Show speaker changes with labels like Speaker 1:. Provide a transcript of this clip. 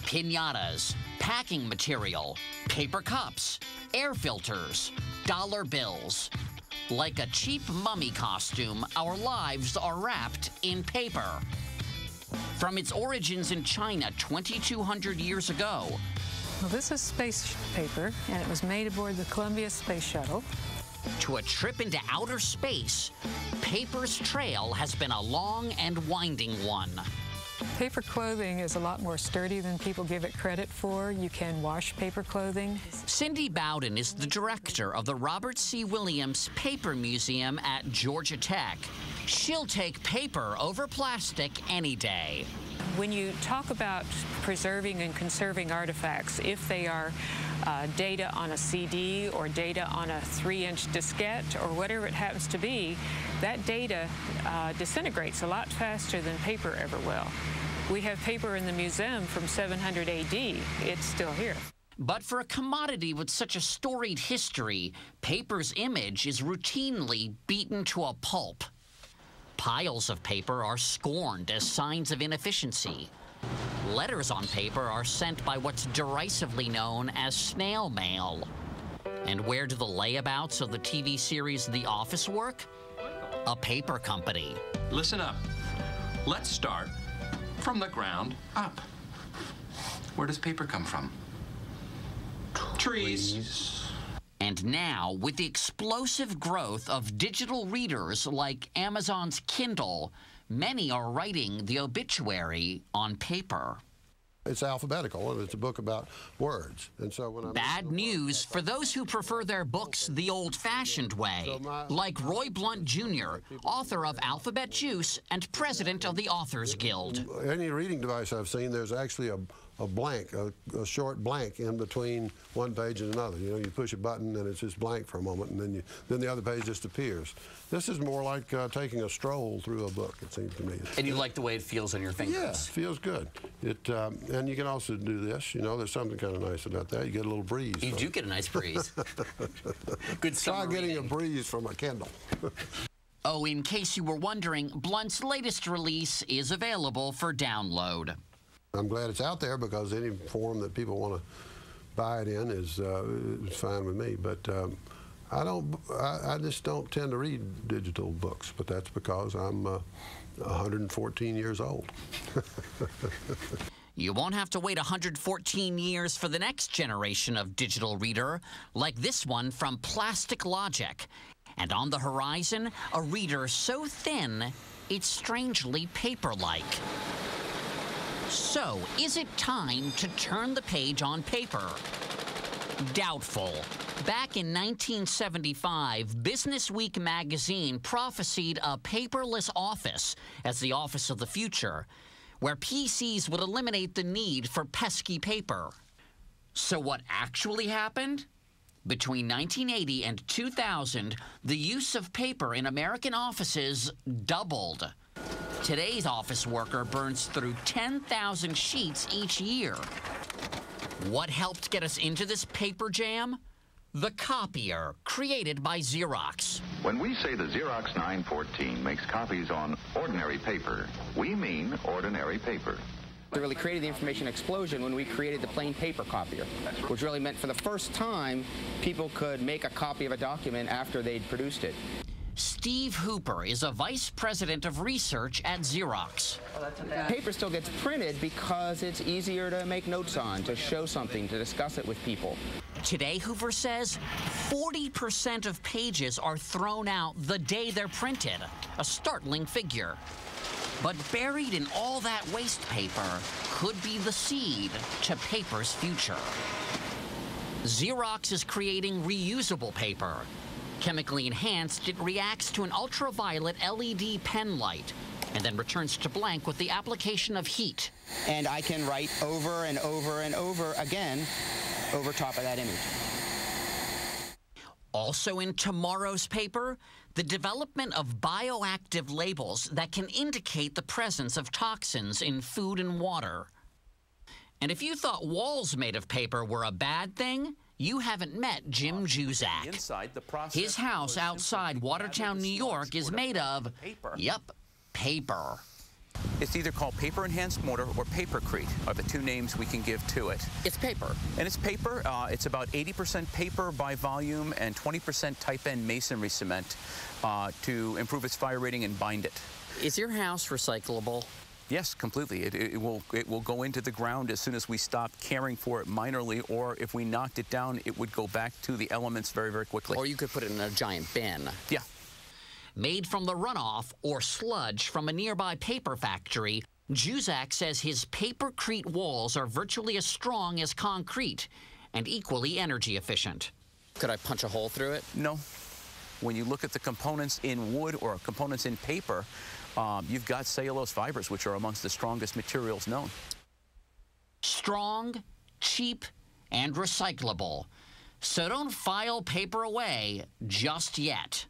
Speaker 1: piñatas, packing material, paper cups, air filters, dollar bills. Like a cheap mummy costume, our lives are wrapped in paper. From its origins in China 2,200 years ago.
Speaker 2: Well, this is space paper, and it was made aboard the Columbia Space Shuttle.
Speaker 1: To a trip into outer space, paper's trail has been a long and winding one.
Speaker 2: Paper clothing is a lot more sturdy than people give it credit for. You can wash paper clothing.
Speaker 1: Cindy Bowden is the director of the Robert C. Williams Paper Museum at Georgia Tech. She'll take paper over plastic any day.
Speaker 2: When you talk about preserving and conserving artifacts, if they are data on a CD or data on a 3-inch diskette or whatever it happens to be, that data disintegrates a lot faster than paper ever will. We have paper in the museum from 700 AD. It's still here.
Speaker 1: But for a commodity with such a storied history, paper's image is routinely beaten to a pulp. Piles of paper are scorned as signs of inefficiency. Letters on paper are sent by what's derisively known as snail mail. And where do the layabouts of the TV series The Office work? A paper company.
Speaker 3: Listen up. Let's start from the ground up. Where does paper come from? Trees.
Speaker 1: And now, with the explosive growth of digital readers like Amazon's Kindle, many are writing the obituary on paper.
Speaker 4: It's alphabetical, and it's a book about words. And so when
Speaker 1: Bad news for those who prefer their books the old-fashioned way, like Roy Blunt Jr., author of Alphabet Juice and president of the Authors Guild.
Speaker 4: Any reading device I've seen, there's actually a blank, a short blank in between one page and another. You know, you push a button and it's just blank for a moment, and then the other page just appears. This is more like taking a stroll through a book, it seems to me.
Speaker 5: And you like the way it feels on your fingers?
Speaker 4: Yeah, it feels good. And you can also do this. You know, there's something kind of nice about that. You get a little breeze.
Speaker 5: You do get a nice breeze. Good summer
Speaker 4: Try getting
Speaker 5: reading.
Speaker 4: a breeze from a Kindle.
Speaker 1: Oh, in case you were wondering, Blunt's latest release is available for download.
Speaker 4: I'm glad it's out there because any form that people want to buy it in is fine with me. But I just don't tend to read digital books. But that's because I'm 114 years old.
Speaker 1: You won't have to wait 114 years for the next generation of digital reader, like this one from Plastic Logic. And on the horizon, a reader so thin, it's strangely paper-like. So, is it time to turn the page on paper? Doubtful. Back in 1975, Businessweek magazine prophesied a paperless office as the office of the future, where PCs would eliminate the need for pesky paper. So what actually happened? Between 1980 and 2000, the use of paper in American offices doubled. Today's office worker burns through 10,000 sheets each year. What helped get us into this paper jam? The copier, created by Xerox.
Speaker 6: When we say the Xerox 914 makes copies on ordinary paper, we mean ordinary paper.
Speaker 7: It really created the information explosion when we created the plain paper copier, which really meant for the first time people could make a copy of a document after they'd produced it.
Speaker 1: Steve Hooper is a vice president of research at Xerox.
Speaker 7: Paper still gets printed because it's easier to make notes on, to show something, to discuss it with people.
Speaker 1: Today, Hoover says, 40% of pages are thrown out the day they're printed, a startling figure. But buried in all that waste paper could be the seed to paper's future. Xerox is creating reusable paper. Chemically enhanced, it reacts to an ultraviolet LED pen light and then returns to blank with the application of heat.
Speaker 7: And I can write over and over and over again over top of that image.
Speaker 1: Also in tomorrow's paper, the development of bioactive labels that can indicate the presence of toxins in food and water. And if you thought walls made of paper were a bad thing, you haven't met Jim Juzak. His house outside Watertown, New York is made of, yep, paper.
Speaker 8: It's either called paper enhanced mortar or papercrete are the two names we can give to it.
Speaker 5: It's paper.
Speaker 8: And it's paper. It's about 80% paper by volume and 20% type N masonry cement to improve its fire rating and bind it.
Speaker 5: Is your house recyclable?
Speaker 8: Yes, completely. It will go into the ground as soon as we stop caring for it minorly, or if we knocked it down, it would go back to the elements very, very quickly.
Speaker 5: Or you could put it in a giant bin.
Speaker 8: Yeah.
Speaker 1: Made from the runoff or sludge from a nearby paper factory, Juzak says his papercrete walls are virtually as strong as concrete and equally energy efficient.
Speaker 5: Could I punch a hole through it?
Speaker 8: No. When you look at the components in wood or components in paper, you've got cellulose fibers, which are amongst the strongest materials known.
Speaker 1: Strong, cheap, and recyclable. So don't file paper away just yet.